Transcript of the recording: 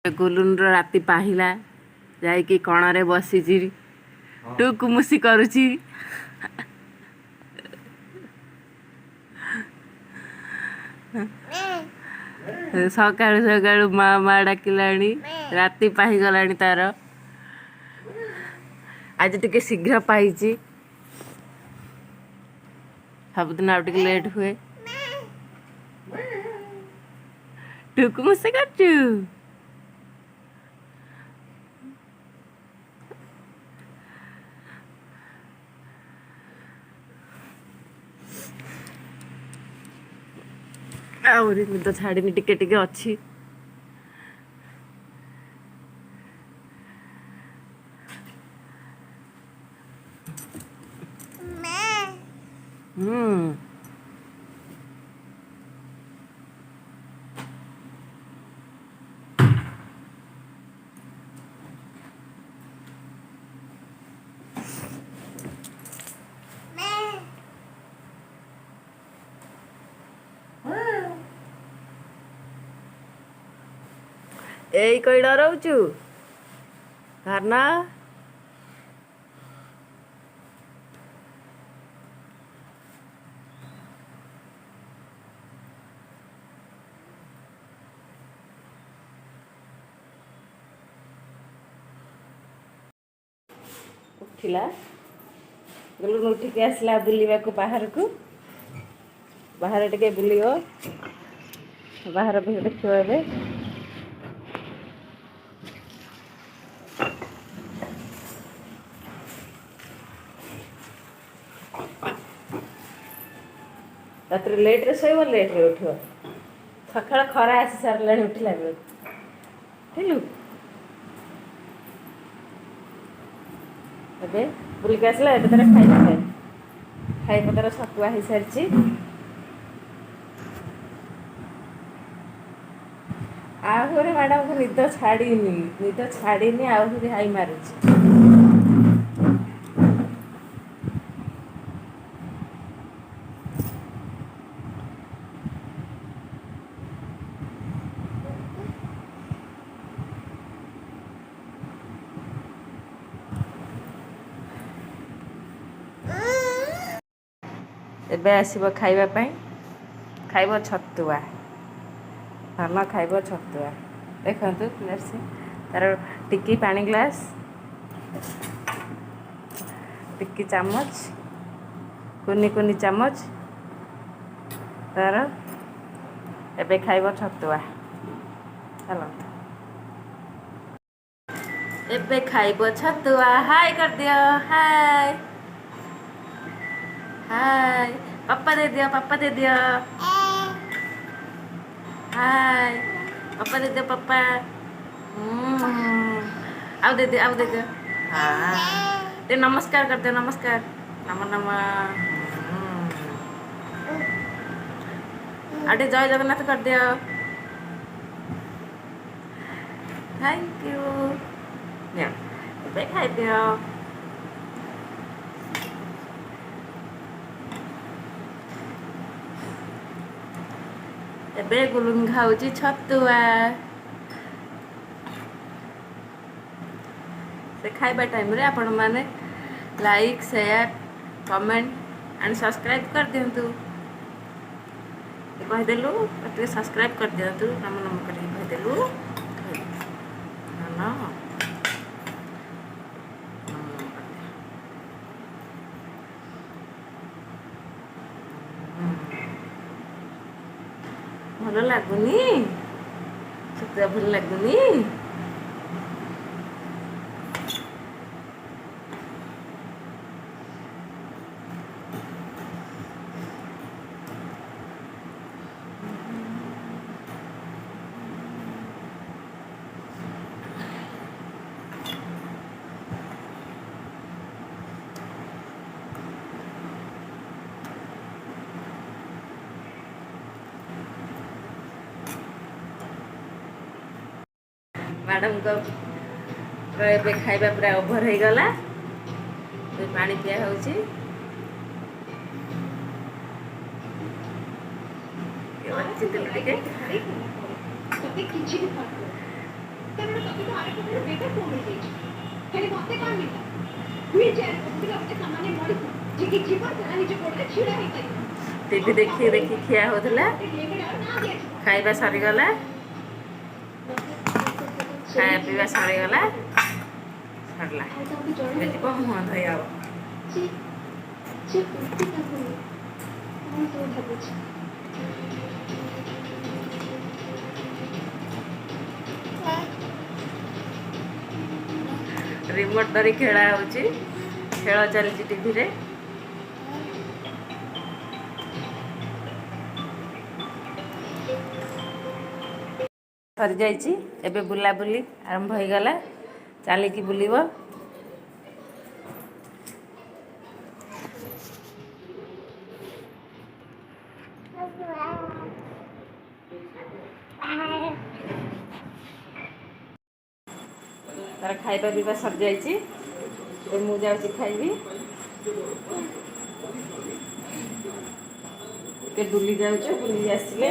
ଗୁଲୁନର ରାତି ପାହିଲା ଯାଇକି କଣରେ ବସିଛି ଟୁକୁ ମୁସି କରୁଛି। ସକାଳୁ ସକାଳୁ ମା ମା ଡାକିଲାଣି, ରାତି ପାହିଗଲାଣି ତାର। ଆଜି ଟିକେ ଶୀଘ୍ର ପାଇଛି, ସବୁଦିନ ଆଉ ଟିକେ ଲେଟ୍ ହୁଏ। ଟୁକୁ ମୁସି କରୁଛୁ। ଆହୁରି ନିଦ ଛାଡ଼ିନି, ଟିକେ ଟିକେ ଅଛି। ଏଇ କଇ ଡରଉଛୁ ଧରନା। ଉଠିଲା, ଗୁଲୁନ ଉଠିକି ଆସିଲା ବୁଲିବାକୁ ବାହାରକୁ। ବାହାରେ ଟିକେ ବୁଲିବ, ବାହାର ବି ଦେଖିବ ଏବେ। ରାତିରେ ଲେଟ୍ରେ ଶୋଇବ, ଲେଟ୍ରେ ଉଠିବ। ସକାଳ ଖରା ଆସି ସାରିଲାଣି ଉଠିଲା ବେଳକୁ। ଉଠିଲୁ ଏବେ ବୁଲିକି ଆସିଲା, ଏବେ ତାର ଖାଇବା ଟାଇମ୍। ଖାଇବା ତାର ଛତୁଆ ହେଇସାରିଛି। ଆହୁରି ମ୍ୟାଡ଼ାମକୁ ନିଦ ଛାଡ଼ିନି, ଆହୁରି ହାଇ ମାରୁଛି। ଏବେ ଆସିବ ଖାଇବା ପାଇଁ, ଖାଇବ ଛତୁଆ। ଧନ ଖାଇବ ଛତୁଆ। ଦେଖନ୍ତୁ ତାର ଟିକି ପାଣି ଗ୍ଲାସ୍, ଟିକି ଚାମଚ, କୁନି କୁନି ଚାମଚ ତାର। ଏବେ ଖାଇବ ଛତୁଆ। ଚାଲ, ଏବେ ଖାଇବ ଛତୁଆ। ହାଇ କରିଦିଅ, ହାଇ ହାଇ। ପାପା ଦେଇଦିଅ, ପାପା ଦେଇଦିଅ, ହାଇ। ପାପା ଦେଇଦିଅ, ପାପା। ଆଉ ଦେଇଦିଅ, ଆଉ ଦେଇଦିଅ। ଟିକେ ନମସ୍କାର କରିଦିଅ, ନମସ୍କାର। ନମ ନମ। ଆଉ ଟିକେ ଜୟ ଜଗନ୍ନାଥ କରିଦିଅ। Thank you. ଏବେ ଖାଇଦିଅ। ଏବେ ଗୁଲୁନ ଖାଉଛି ଛତୁଆ। ସେ ଖାଇବା ଟାଇମ୍ରେ ଆପଣମାନେ like, share, comment and subscribe କରିଦିଅନ୍ତୁ। କହିଦେଲୁ, ଟିକେ ସବସ୍କ୍ରାଇବ୍ କରିଦିଅନ୍ତୁ। ନମ ନମ କରିକି କହିଦେଲୁ। ଭଲ ଲାଗୁନି? ଛତୁଆ ଭଲ ଲାଗୁନି? ମ୍ୟାଡ଼ାମଙ୍କ ଏବେ ଖାଇବା ପୁରା ଓଭର ହେଇଗଲା। ପାଣି ପିଆ ହେଉଛି। ଟିକେ କାରଣ ତତେ ତ ଆର ପଟରେ ବେଗ ଫୋନ ହେଇଯାଇଛି ହେଲେ ମତେ କଣ ମିଳିଲା ହୁଇଲ ଚେୟାର ବସିଥିବା ଗୋଟେ ସାମାନ୍ୟ ମଣିଷ ଯିଏକି ଜୀବନ ସାରା ନିଜ ଗୋଡ଼ରେ ଛିଡ଼ା ହେଇପାରିବ ଟିଭି ଦେଖି ଦେଖି ଖିଆ ହେଉଥିଲା। ଖାଇବା ସରିଗଲା, ଖାଇବା ପିଇବା ସରିଗଲା, ସରିଲା। ଏବେ ଯିବ ମୁହଁ ଧୋଇ ହବ। ରିମୋଟ ଧରି ଖେଳା ହେଉଛି, ଖେଳ ଚାଲିଛି ଟିଭିରେ। ସରିଯାଇଛି, ଏବେ ବୁଲାବୁଲି ଆରମ୍ଭ ହେଇଗଲା, ଚାଲିକି ବୁଲିବ। ତାର ଖାଇବା ପିଇବା ସରିଯାଇଛି, ଏବେ ମୁଁ ଯାଉଛି ଖାଇବି। ଟିକେ ବୁଲି ଯାଉଛୁ, ବୁଲି ଆସିଲେ